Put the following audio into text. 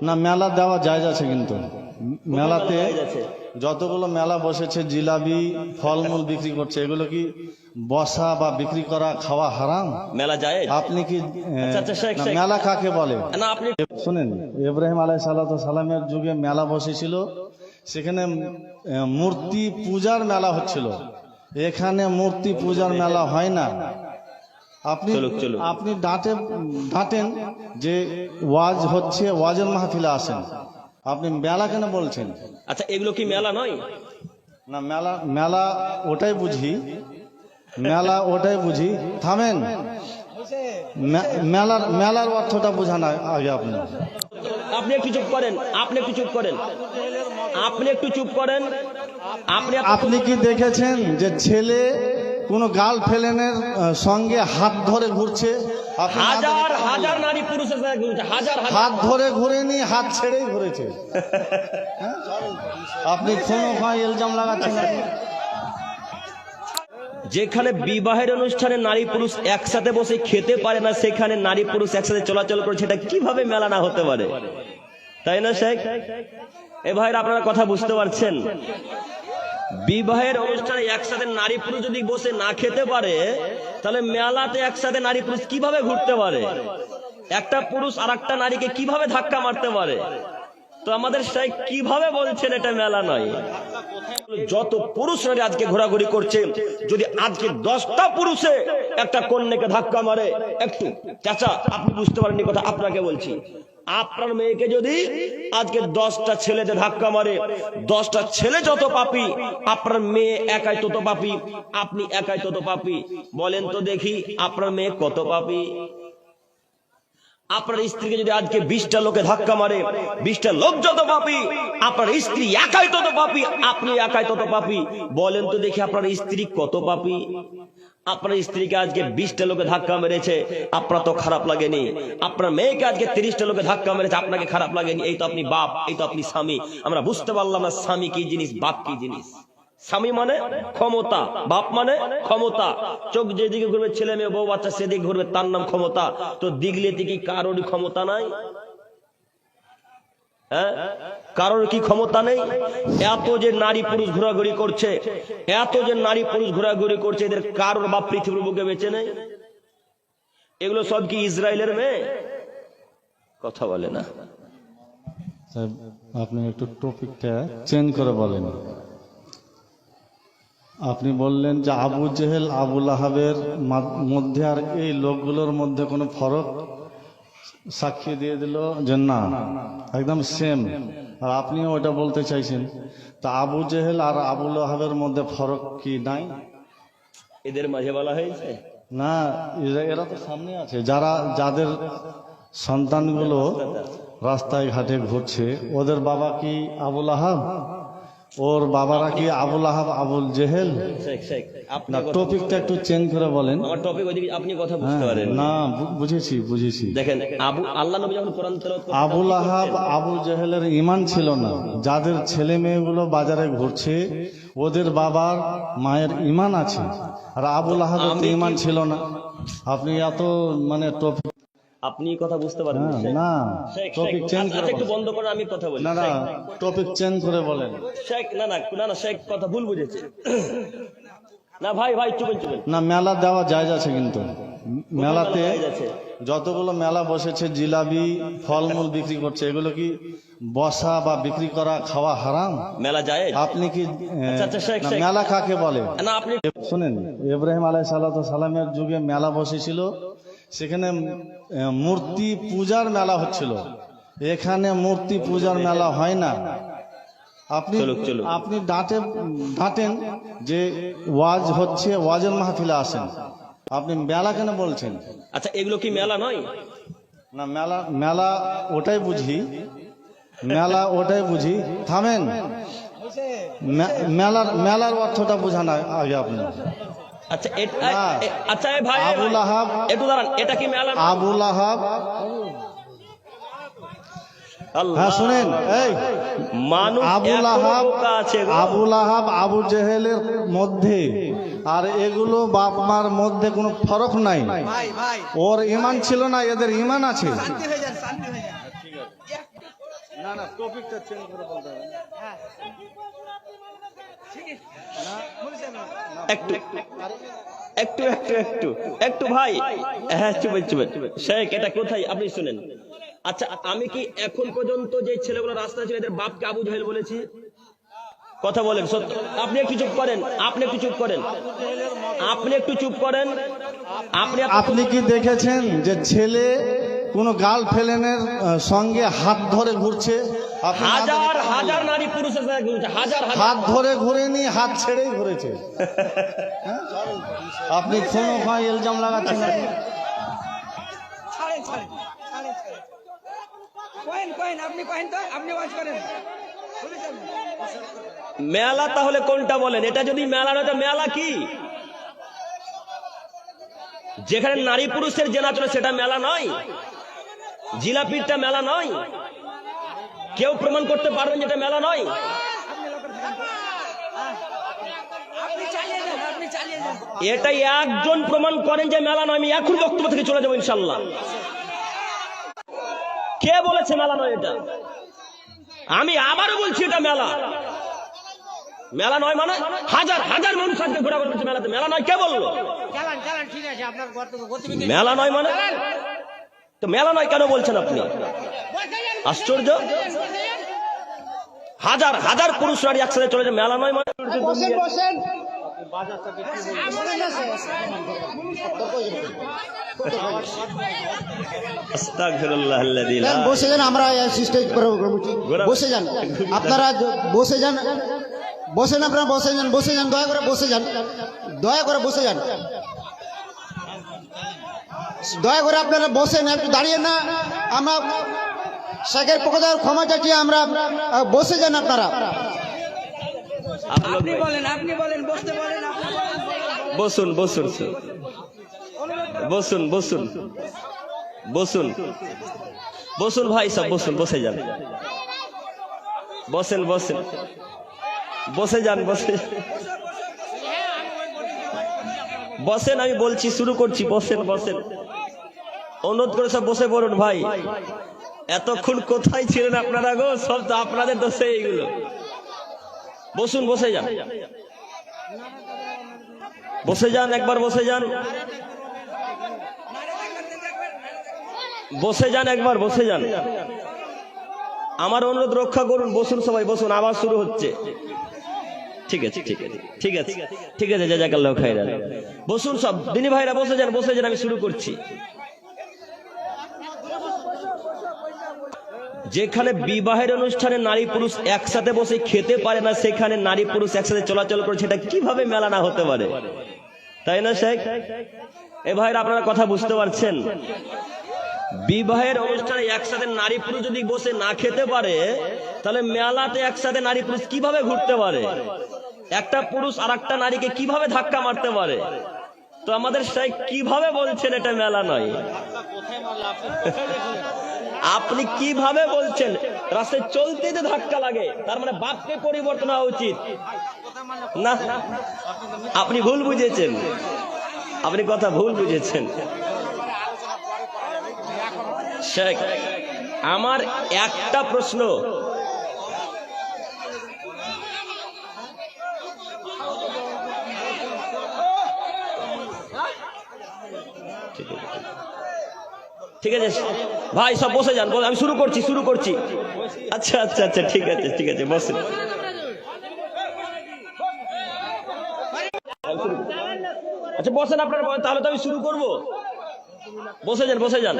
না মেলা দেওয়া জায়েজ আছে, কিন্তু মেলাতে যতগুলো মেলা বসেছে জিলাপি ফলমূল বিক্রি করছে, এগুলো কি বসা বা বিক্রি করা খাওয়া হারাম? মেলা জায়েজ? আপনি কি শেখ, না, মেলা কাকে বলে? না আপনি শুনেন, ইব্রাহিম আলাইহিস সালামের যুগে মেলা বসেছিল, সেখানে মূর্তি পূজার মেলা হচ্ছিল। এখানে মূর্তি পূজার মেলা হয় না। আপনি আপনি ডাঁটেন যে ওয়াজ হচ্ছে, ওয়াজের মাহফিলে আসেন, আপনি মেলা কেন বলছেন? আচ্ছা এগুলো কি মেলা নয়? না মেলা, মেলা ওটাই বুঝি, মেলা ওটাই বুঝি। থামেন, মেলার অর্থটা বোঝান আগে আপনি। আপনি একটু চুপ করেন, আপনি একটু চুপ করেন, আপনি একটু চুপ করেন। আপনি কি দেখেছেন যে ছেলে কোন গার্লফ্রেন্ডের সঙ্গে হাত ধরে ঘুরছে? হাজার হাজার নারী পুরুষের সাথে ঘুরছে, হাজার হাত ধরে ঘুরেনি, হাত ছেড়েই ঘুরেছে। আপনি কোনো ইলজাম লাগাচ্ছেন? যেখানে বিবাহের অনুষ্ঠানে নারী পুরুষ একসাথে বসে খেতে পারে না, সেখানে নারী পুরুষ একসাথে চলাচল করছে, এটা কিভাবে মেলা না হতে পারে? তাই না শেখ? এ ভাইরা আপনারা কথা বুঝতে পারছেন? বিবাহের অনুষ্ঠানে একসাথে নারী পুরুষ যদি বসে না খেতে পারে, তাহলে মেলাতে একসাথে নারী পুরুষ কিভাবে ঘুরতে পারে? একটা পুরুষ আর একটা নারীকে কিভাবে ধাক্কা মারতে পারে? তো আমাদের শেখ কিভাবে বলছেন এটা মেলা নয়? যত পুরুষ নারী আজকে ঘোরাঘুরি করছে, যদি আজকে 10টা পুরুষে একটা কন্যাকে ধাক্কা মারে, একটু চাচা আপনি বুঝতে পারেননি কথা, আপনাকে বলছি, আপনার মেয়েকে যদি আজকে 10টা ছেলেতে ধাক্কা মারে, 10টা ছেলে যত পাপী, আপনার মেয়ে একাই তত পাপী, আপনি একাই তত পাপী। বলেন তো দেখি আপনার মেয়ে কত পাপী? আপনার স্ত্রীকে যদি আজকে 20টা লোকে ধাক্কা মারে, 20টা লোক যত পাপী, আপনার স্ত্রী একাই তত পাপী, আপনি একাই তত পাপী। বলেন তো দেখি আপনার স্ত্রী কত পাপী? আপনার স্ত্রীকে আজকে 20টা লোকে ধাক্কা মেরেছে, আপনার তো খারাপ লাগেনি। আপনার মেয়েকে আজকে 30টা লোকে ধাক্কা মেরেছে, আপনাকে খারাপ লাগেনি। এই তো আপনি বাপ, এই তো আপনি স্বামী। আমরা বুঝতে পারলাম না স্বামী কি জিনিস, বাপ কি জিনিস। স্বামী মানে ক্ষমতা, বাপ মানে ক্ষমতা। চোখ যেদিকে ঘুরবে, ছেলে মেয়ে বউ বাচ্চা সেদিকে ঘুরবে, তার নাম ক্ষমতা। তো দিগলিতে কি কারোরই ক্ষমতা নাই? হ্যাঁ, কারোর কি ক্ষমতা নেই? এত যে নারী পুরুষ ঘোরাঘুরি করছে, এত যে নারী পুরুষ ঘোরাঘুরি করছে, এদের কারোর বাপ পৃথিবীর বুকে বেঁচে নেই? এগুলো সব কি ইসরায়েলের মেয়ে? কথা বলে না। আপনি একটু টপিকটা চেঞ্জ করে বলেন। আপনি বললেন যে আবু জেহেল আবু লাহাবের মধ্যে আর এই লোকগুলোর মধ্যে কোনো ফরক, সাক্ষী দিয়ে দিল যে না একদম সেম, আর আপনিও ওটা বলতে চাইছেন। তা আবু জেহেল আর আবু লাহাবের মধ্যে ফরক কি নাই? এদের মাঝে বলা হয়েছে না, এরা তো সামনে আছে, যাদের সন্তানগুলো রাস্তায় ঘাটে ঘুরছে, ওদের বাবা কি আবু লাহাব, ওর বাবারা কি আবু লাহাব আবুল জেহেল? না, টপিকটা একটু চেঞ্জ করে বলেন। আমার টপিক ওইদিকে, আপনি কথা বুঝতে পারেন না? বুঝেছি। দেখেন, আল্লাহ নবী যখন কোরআন তেলাওয়াত করতেন, আবু লাহাব আবু জেহেলের ঈমান ছিল না। যাদের ছেলে মেয়েগুলো বাজারে ঘুরছে, ওদের বাবার মায়ের ঈমান আছে, আর আবু লাহাবের তো ঈমান ছিল না। আপনি এত মানে টপিক, আপনি কথা বুঝতে পারেন না? টপিক চেঞ্জ করে একটু বন্ধ করে আমি কথা বলি। না, টপিক চেঞ্জ করে বলেন। শেখ না শেখ কথা ভুল বুঝেছে। না ভাই চুপেন। না, মেলা দেওয়া জায়েজ আছে, কিন্তু মেলাতে যতগুলো মেলা বসেছে জিলাপি ফলমূল বিক্রি করছে, এগুলো কি বসা বা বিক্রি করা খাওয়া হারাম? মেলা জায়েজ? আপনি কি মেলা কাকে বলে? না আপনি শুনেন, ইব্রাহিম আলাইহিস সালামের যুগে মেলা বসেছিল, সেখানে মূর্তি পূজার মেলা হচ্ছিল। এখানে মূর্তি পূজার মেলা হয় না। আপনি ডাঁটেন যে ওয়াজ হচ্ছে, ওয়াজের মাহফিলে আসেন, আপনি মেলা কেন বলছেন? আচ্ছা এগুলো কি মেলা নয়? না মেলা ওটাই বুঝি। থামেন, মেলার অর্থটা বোঝান আগে আপনি। আচ্ছা ভাই আবু লাহাব, একটু দাঁড়ান, এটা কি মেলা? আবু লাহাব, হ্যাঁ শুনেন, এই আবু লাহাব আবু জেহেলের মধ্যে আর এগুলো বাপ মার মধ্যে কোনো ফরক নাই। ওর ঈমান ছিল না, এদের ঈমান আছে। না না টপিকটা চেঞ্জ করে বলতে হবে একটু একটু একটু একটু একটু ভাই, হ্যাঁ চুপে চুপে শেখ, এটা কোথায় আপনি শুনেন। আচ্ছা, আমি কি এখন পর্যন্ত যে ছেলেগুলো রাস্তা ছিল এদের বাপকে আবু জাহেল বলেছি? কথা বলেন সত্য। আপনি একটু চুপ করেন, আপনি একটু চুপ করেন, আপনি একটু চুপ করেন। আপনি কি দেখেছেন যে ছেলে কোন গার্লফ্রেন্ডের সঙ্গে হাত ধরে ঘুরছে? আপনি না হাজার দেখে- হাজার নারী পুরুষের সাথে ঘুরছে, হাজার হাজার। হাত ধরে ঘুরেনি, হাত ছেড়েই ঘুরেছে। হ্যাঁ? আপনি কোনো ভাই ইলজাম লাগাচ্ছেন আপনি? ছাড়েন ছাড়েন ছাড়েন ছাড়েন কহেন কহেন আপনি কহেন তো আপনি ওয়াজ করেন বলেছেন মেলা তাহলে কোনটা বলেন? এটা যদি মেলা নয় তো মেলা কি? যেখানে নারী পুরুষের জেনা চলে সেটা মেলা নয়? জিলাপিটা মেলা নয়? কেউ প্রমাণ করতে পারবেন যেটা মেলা নয়? আপনি চালিয়ে যান আপনি চালিয়ে যান এটাই একজন প্রমাণ করেন যে মেলা নয়, আমি এখন বক্তব্য থেকে চলে যাবো ইনশাল্লাহ। কে বলেছে মেলা নয়? এটা আমি আবারও বলছি, এটা মেলা। মেলা নয় মানে হাজার হাজার মানুষ আজকে ঘোরাঘুরি করছে মেলাতে, মেলা নয় কে বললো? চালান চালান ঠিক আছে আপনার গতিবিধি মেলা নয় মানে তো মেলা নয় কেন বলছেন আপনি? আশ্চর্য। হাজার হাজার পুরুষ নারী একসাথে চলে যায়, মেলা নয় মানে? বসেন বসেন আস্তাগফিরুল্লাহাল্লাযী লা বসে যান, আমরা সিস্টেম বসে যান, আপনারা বসে যান, বসেন, আপনারা বসে যান, বসে যান, দয়া করে বসে যান, দয়া করে বসে যান, দয়া করে আপনারা বসেন, একটু দাঁড়িয়ে না। আমরা শেখের পক্ষ থেকে ক্ষমা চাচ্ছি, আমরা বসে যান আপনারা। আপনি বলেন বসতে বলেন আপনি বসুন বসুন বসুন বসুন বসুন বসুন ভাই সব বসুন, বসে যান, বসেন বসেন, বসে যান, বসে বসেন, আমি বলছি শুরু করছি, বসেন বসেন, অনুরোধ করে সব বসে পড়ুন ভাই। এতক্ষণ কোথায় ছিলেন আপনারা গো? সব তো আপনাদের দোষে এইগুলো। বসুন, বসে যান, বসে যান, একবার বসে যান, বসে যান, একবার বসে যান, আমার অনুরোধ রক্ষা করুন। বসুন সবাই, বসুন, আবার শুরু হচ্ছে। ঠিক আছে ঠিক আছে ঠিক আছে ঠিক আছে, জাযাকাল্লাহু খাইরান। বসুন সব দিনী ভাইরা, বসে যান, বসে যান, আমি শুরু করছি। যেখানে বিবাহের অনুষ্ঠানে নারী পুরুষ একসাথে বসে খেতে পারে না, সেখানে নারী পুরুষ একসাথে চলাচল করে, সেটা কিভাবে মেলা না হতে পারে? তাই না শেখ? এ ভাইরা, আপনারা কথা বুঝতে পারছেন? বিবাহের অনুষ্ঠানে একসাথে নারী পুরুষ যদি বসে না খেতে পারে, তাহলে মেলাতে একসাথে নারী পুরুষ কিভাবে ঘুরতে পারে? একটা পুরুষ আর একটা নারীকে কিভাবে ধাক্কা মারতে পারে? তো আমাদের শেখ কিভাবে বলছেন এটা মেলা নয়? আপনি কিভাবে বলছেন? রাস্তায় চলতে যে ধাক্কা লাগে, তার মানে বাপকে পরিবর্তন হওয়া উচিত না? আপনি ভুল বুঝেছেন, আপনি কথা ভুল বুঝেছেন শেখ। আমার একটা প্রশ্ন, ঠিক আছে ভাই, সব বসে যান, আমি শুরু করছি। আচ্ছা আচ্ছা আচ্ছা, ঠিক আছে ঠিক আছে, বসেন। আচ্ছা বসেন আপনারা, তাহলে তো আমি শুরু করবো। বসে যান, বসে যান।